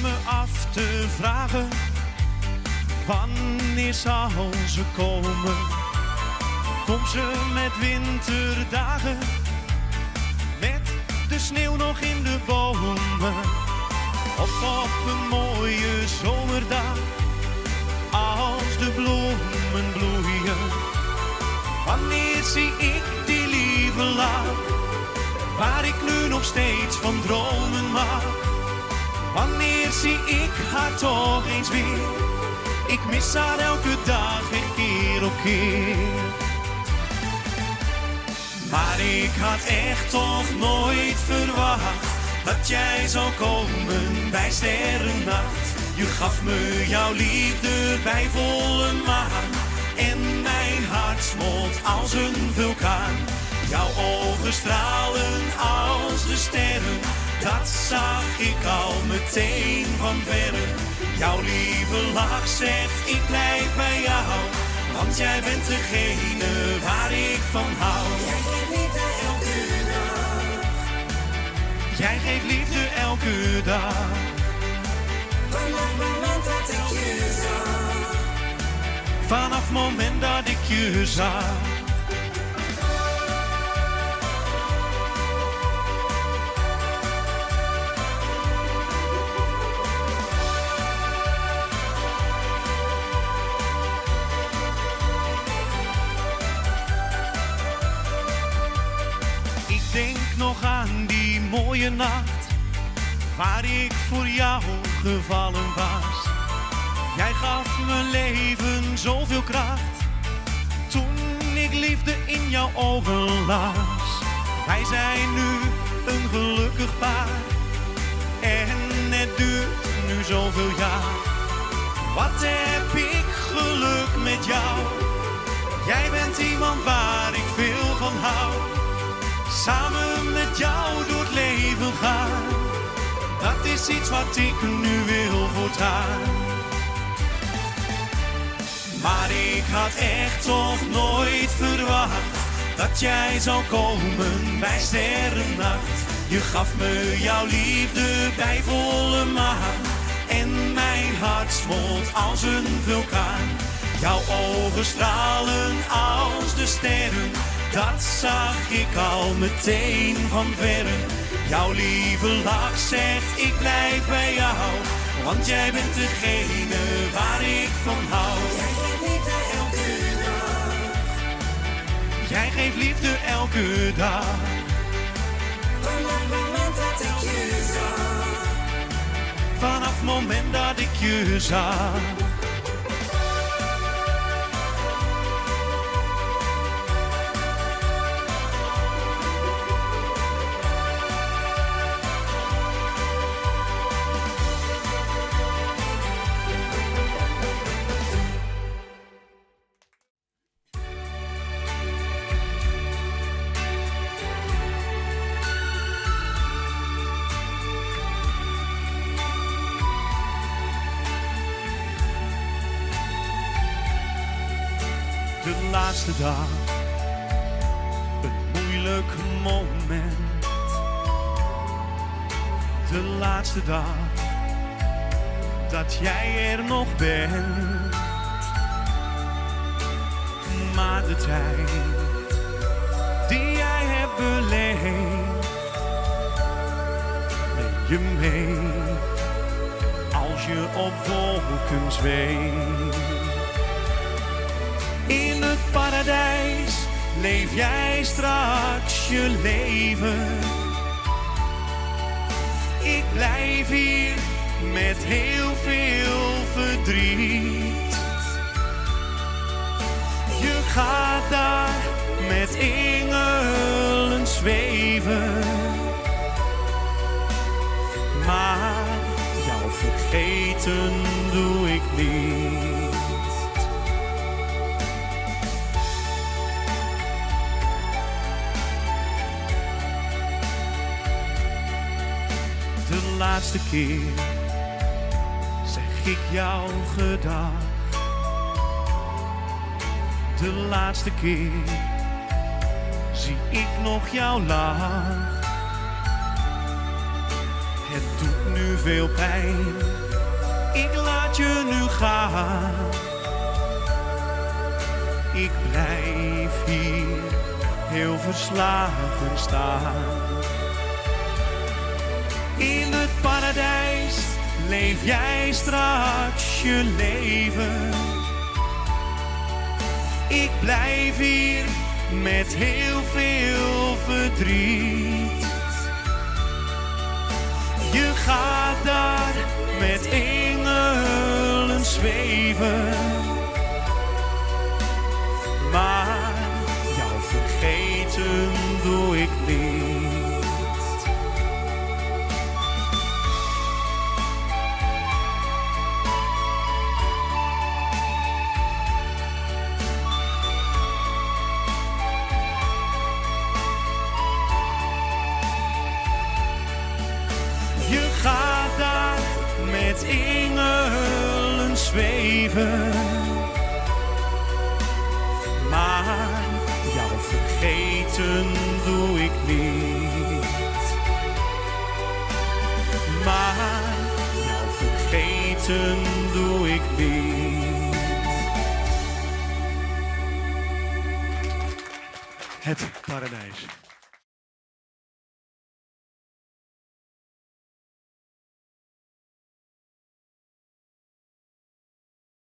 me af te vragen, wanneer zal ze komen? Komt ze met winterdagen, met de sneeuw nog in de bomen? Of op een mooie zomerdag, als de bloemen bloeien? Wanneer zie ik die lieve lach, waar ik nu nog steeds van dromen mag? Wanneer zie ik haar toch eens weer? Ik mis haar elke dag en keer op keer. Maar ik had echt toch nooit verwacht dat jij zou komen bij sterrennacht. Je gaf me jouw liefde bij volle maan en mijn hart smolt als een vulkaan. Jouw ogen stralen als de sterren, dat zag ik al meteen van verre. Jouw lieve lach zegt ik blijf bij jou, want jij bent degene waar ik van hou. Jij geeft liefde elke dag. Vanaf het moment dat ik je zag. Vanaf het moment dat ik je zag. Ik denk nog aan die mooie nacht, waar ik voor jou gevallen was. Jij gaf mijn leven zoveel kracht, toen ik liefde in jouw ogen las. Wij zijn nu een gelukkig paar, en het duurt nu zoveel jaar. Wat heb ik geluk met jou, jij bent iemand waar ik veel van hou. Samen met jou door het leven gaan, dat is iets wat ik nu wil voortaan. Maar ik had echt toch nooit verwacht dat jij zou komen bij sterrennacht. Je gaf me jouw liefde bij volle maan en mijn hart smolt als een vulkaan. Jouw ogen stralen als de sterren, dat zag ik al meteen van verre. Jouw lieve lach zegt ik blijf bij jou, want jij bent degene waar ik van hou. Jij geeft liefde elke dag. Vanaf het moment dat ik je zag. Vanaf het moment dat ik je zag. De laatste dag, een moeilijk moment. De laatste dag, dat jij er nog bent. Maar de tijd, die jij hebt beleefd, neem je mee, als je op wolken zweeft. In het paradijs leef jij straks je leven. Ik blijf hier met heel veel verdriet. Je gaat daar met engelen zweven, maar jou vergeten doe ik niet. De laatste keer zeg ik jou gedag. De laatste keer zie ik nog jouw lach. Het doet nu veel pijn, ik laat je nu gaan. Ik blijf hier heel verslagen staan. In het paradijs leef jij straks je leven. Ik blijf hier met heel veel verdriet. Je gaat daar met engelen zweven. Maar jou vergeten doe ik niet. Je gaat daar met engelen zweven. Maar jou vergeten doe ik niet. Maar jou vergeten doe ik niet. Het paradijs.